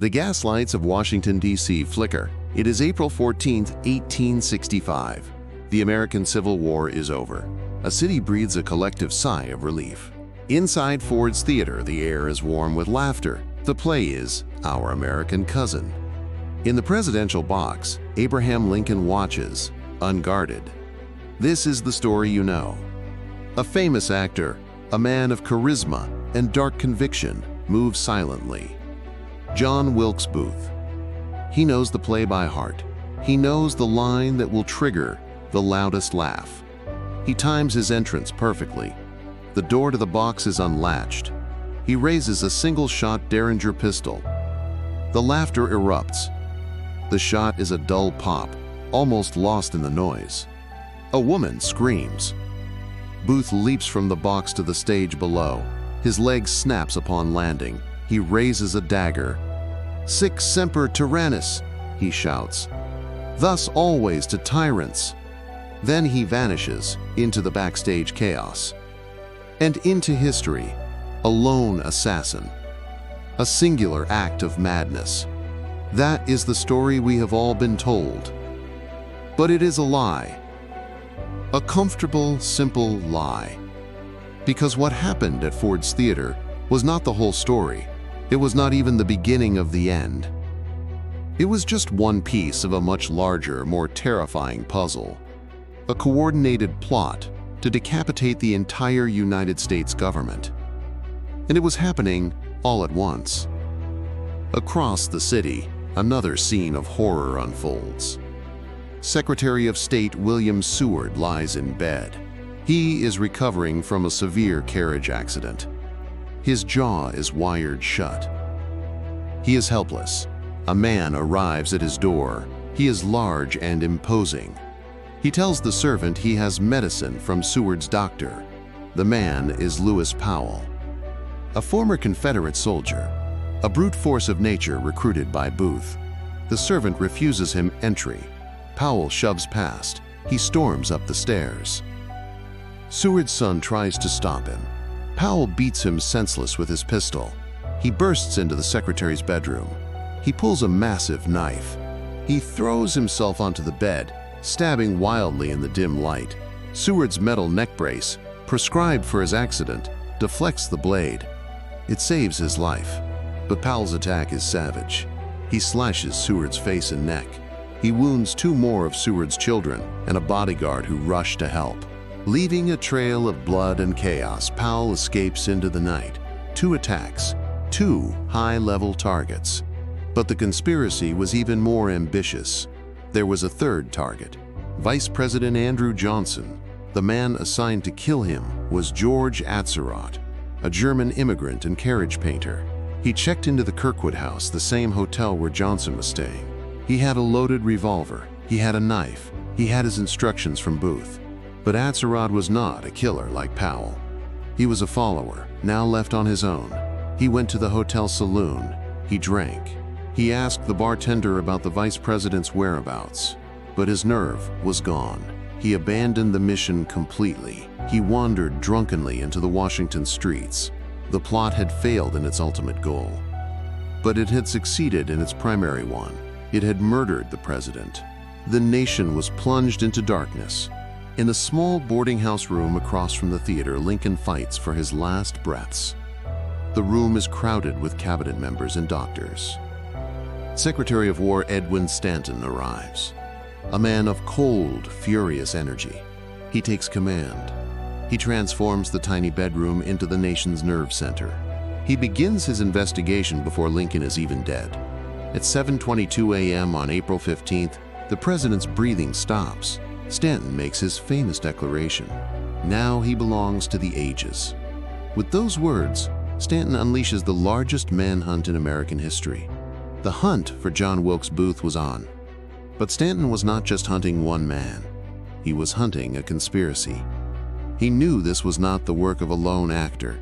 The gas lights of Washington, D.C. flicker. It is April 14, 1865. The American Civil War is over. A city breathes a collective sigh of relief. Inside Ford's Theater, the air is warm with laughter. The play is Our American Cousin. In the presidential box, Abraham Lincoln watches, unguarded. This is the story you know. A famous actor, a man of charisma and dark conviction, moves silently. John Wilkes Booth. He knows the play by heart. He knows the line that will trigger the loudest laugh. He times his entrance perfectly. The door to the box is unlatched. He raises a single-shot Derringer pistol. The laughter erupts. The shot is a dull pop, almost lost in the noise. A woman screams. Booth leaps from the box to the stage below. His leg snaps upon landing. He raises a dagger. "Sic semper tyrannis," he shouts. "Thus always to tyrants." Then he vanishes into the backstage chaos. And into history, a lone assassin. A singular act of madness. That is the story we have all been told. But it is a lie. A comfortable, simple lie. Because what happened at Ford's Theater was not the whole story. It was not even the beginning of the end. It was just one piece of a much larger, more terrifying puzzle. A coordinated plot to decapitate the entire United States government. And it was happening all at once. Across the city, another scene of horror unfolds. Secretary of State Seward lies in bed. He is recovering from a severe carriage accident. His jaw is wired shut. He is helpless. A man arrives at his door. He is large and imposing. He tells the servant he has medicine from Seward's doctor. The man is Lewis Powell, a former Confederate soldier, a brute force of nature recruited by Booth. The servant refuses him entry. Powell shoves past. He storms up the stairs. Seward's son tries to stop him. Powell beats him senseless with his pistol. He bursts into the secretary's bedroom. He pulls a massive knife. He throws himself onto the bed, stabbing wildly in the dim light. Seward's metal neck brace, prescribed for his accident, deflects the blade. It saves his life. But Powell's attack is savage. He slashes Seward's face and neck. He wounds two more of Seward's children and a bodyguard who rush to help. Leaving a trail of blood and chaos, Powell escapes into the night. 2 attacks, 2 high-level targets. But the conspiracy was even more ambitious. There was a third target, Vice President Andrew Johnson. The man assigned to kill him was George Atzerodt, a German immigrant and carriage painter. He checked into the Kirkwood House, the same hotel where Johnson was staying. He had a loaded revolver. He had a knife. He had his instructions from Booth. But Atzerodt was not a killer like Powell. He was a follower, now left on his own. He went to the hotel saloon. He drank. He asked the bartender about the vice president's whereabouts. But his nerve was gone. He abandoned the mission completely. He wandered drunkenly into the Washington streets. The plot had failed in its ultimate goal. But it had succeeded in its primary one. It had murdered the president. The nation was plunged into darkness. In a small boarding house room across from the theater, Lincoln fights for his last breaths. The room is crowded with cabinet members and doctors. Secretary of War Edwin Stanton arrives, a man of cold, furious energy. He takes command. He transforms the tiny bedroom into the nation's nerve center. He begins his investigation before Lincoln is even dead. At 7:22 a.m. on April 15th, the president's breathing stops. Stanton makes his famous declaration, "Now he belongs to the ages." With those words, Stanton unleashes the largest manhunt in American history. The hunt for John Wilkes Booth was on. But Stanton was not just hunting one man. He was hunting a conspiracy. He knew this was not the work of a lone actor.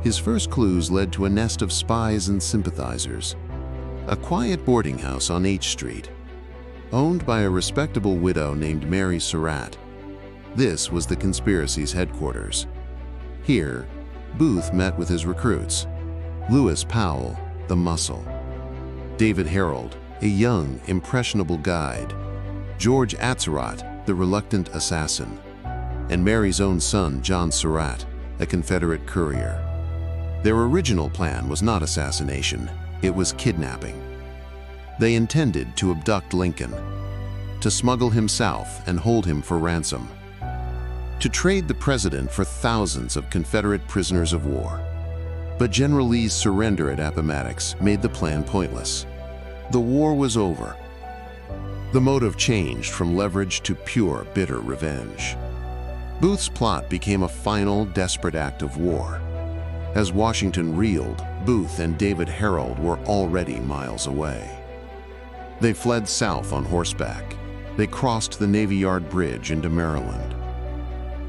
His first clues led to a nest of spies and sympathizers. A quiet boarding house on H Street, owned by a respectable widow named Mary Surratt. This was the conspiracy's headquarters. Here, Booth met with his recruits, Lewis Powell, the Muscle. David Harold, a young, impressionable guide, George Atzerodt, the reluctant assassin, and Mary's own son, John Surratt, a Confederate courier. Their original plan was not assassination, it was kidnapping. They intended to abduct Lincoln, to smuggle him south and hold him for ransom, to trade the president for thousands of Confederate prisoners of war. But General Lee's surrender at Appomattox made the plan pointless. The war was over. The motive changed from leverage to pure, bitter revenge. Booth's plot became a final, desperate act of war. As Washington reeled, Booth and David Harold were already miles away. They fled south on horseback. They crossed the Navy Yard Bridge into Maryland.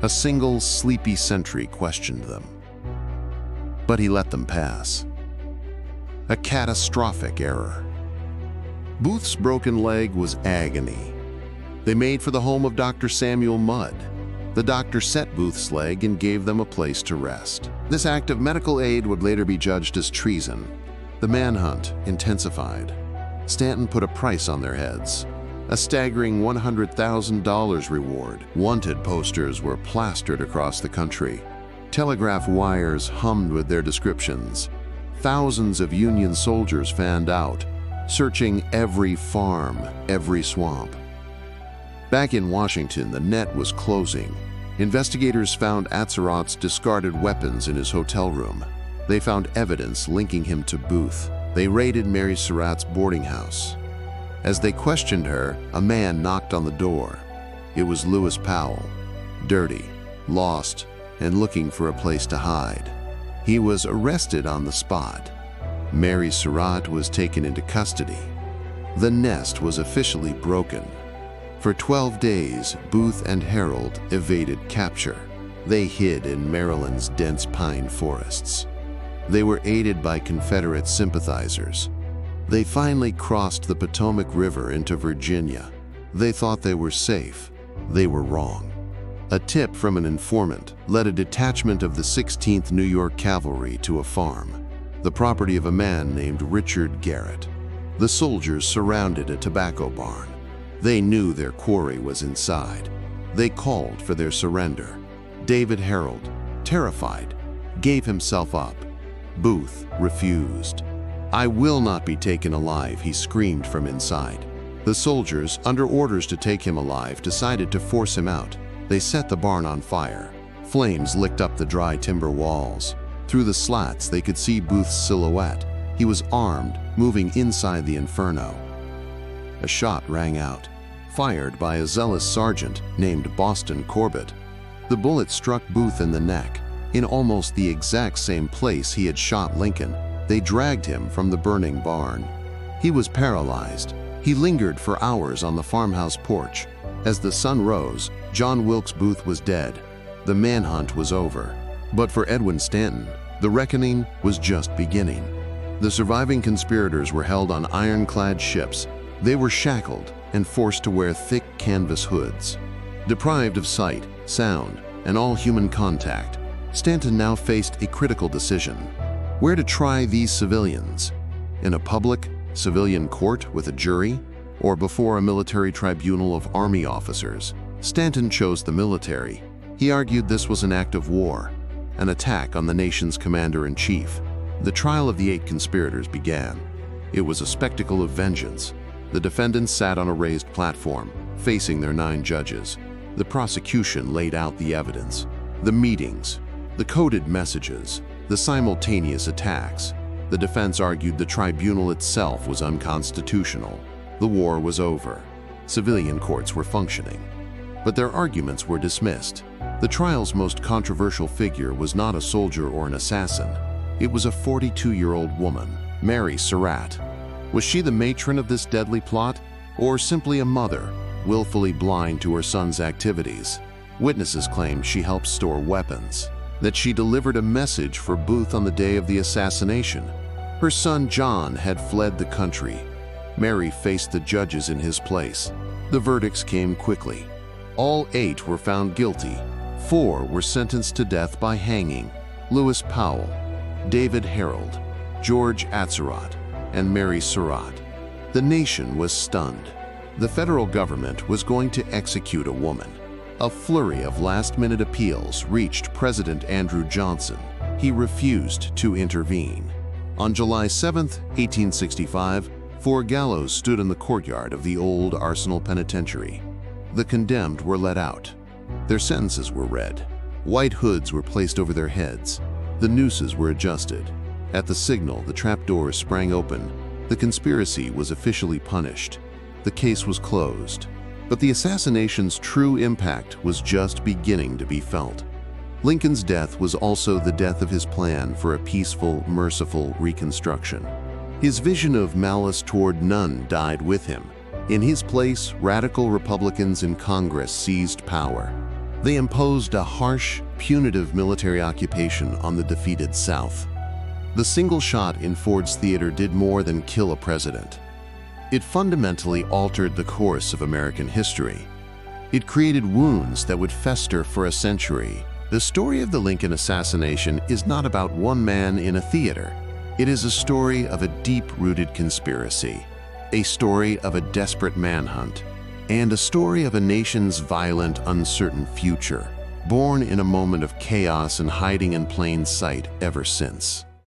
A single, sleepy sentry questioned them, but he let them pass. A catastrophic error. Booth's broken leg was agony. They made for the home of Dr. Samuel Mudd. The doctor set Booth's leg and gave them a place to rest. This act of medical aid would later be judged as treason. The manhunt intensified. Stanton put a price on their heads. A staggering $100,000 reward. Wanted posters were plastered across the country. Telegraph wires hummed with their descriptions. Thousands of Union soldiers fanned out, searching every farm, every swamp. Back in Washington, the net was closing. Investigators found Atzerodt's discarded weapons in his hotel room. They found evidence linking him to Booth. They raided Mary Surratt's boarding house. As they questioned her, a man knocked on the door. It was Lewis Powell, dirty, lost, and looking for a place to hide. He was arrested on the spot. Mary Surratt was taken into custody. The nest was officially broken. For 12 days, Booth and Harold evaded capture. They hid in Maryland's dense pine forests. They were aided by Confederate sympathizers. They finally crossed the Potomac River into Virginia. They thought they were safe. They were wrong. A tip from an informant led a detachment of the 16th New York Cavalry to a farm, the property of a man named Richard Garrett. The soldiers surrounded a tobacco barn. They knew their quarry was inside. They called for their surrender. David Harold, terrified, gave himself up. Booth refused. "I will not be taken alive," he screamed from inside. The soldiers, under orders to take him alive, decided to force him out. They set the barn on fire. Flames licked up the dry timber walls. Through the slats, they could see Booth's silhouette. He was armed, moving inside the inferno. A shot rang out, fired by a zealous sergeant named Boston Corbett. The bullet struck Booth in the neck, in almost the exact same place he had shot Lincoln. They dragged him from the burning barn. He was paralyzed. He lingered for hours on the farmhouse porch. As the sun rose, John Wilkes Booth was dead. The manhunt was over. But for Edwin Stanton, the reckoning was just beginning. The surviving conspirators were held on ironclad ships. They were shackled and forced to wear thick canvas hoods. Deprived of sight, sound, and all human contact, Stanton now faced a critical decision: where to try these civilians? In a public, civilian court with a jury, or before a military tribunal of army officers? Stanton chose the military. He argued this was an act of war, an attack on the nation's commander-in-chief. The trial of the 8 conspirators began. It was a spectacle of vengeance. The defendants sat on a raised platform, facing their 9 judges. The prosecution laid out the evidence, the meetings, the coded messages, the simultaneous attacks. The defense argued the tribunal itself was unconstitutional. The war was over. Civilian courts were functioning. But their arguments were dismissed. The trial's most controversial figure was not a soldier or an assassin. It was a 42-year-old woman, Mary Surratt. Was she the matron of this deadly plot, or simply a mother, willfully blind to her son's activities? Witnesses claimed she helped store weapons, that she delivered a message for Booth on the day of the assassination. Her son John had fled the country. Mary faced the judges in his place. The verdicts came quickly. All 8 were found guilty. 4 were sentenced to death by hanging: Lewis Powell, David Harold, George Atzerodt, and Mary Surratt. The nation was stunned. The federal government was going to execute a woman. A flurry of last-minute appeals reached President Andrew Johnson. He refused to intervene. On July 7, 1865, 4 gallows stood in the courtyard of the old Arsenal Penitentiary. The condemned were let out. Their sentences were read. White hoods were placed over their heads. The nooses were adjusted. At the signal, the trapdoors sprang open. The conspiracy was officially punished. The case was closed. But the assassination's true impact was just beginning to be felt. Lincoln's death was also the death of his plan for a peaceful, merciful Reconstruction. His vision of malice toward none died with him. In his place, radical Republicans in Congress seized power. They imposed a harsh, punitive military occupation on the defeated South. The single shot in Ford's Theater did more than kill a president. It fundamentally altered the course of American history. It created wounds that would fester for a century. The story of the Lincoln assassination is not about one man in a theater. It is a story of a deep-rooted conspiracy, a story of a desperate manhunt, and a story of a nation's violent, uncertain future, born in a moment of chaos and hiding in plain sight ever since.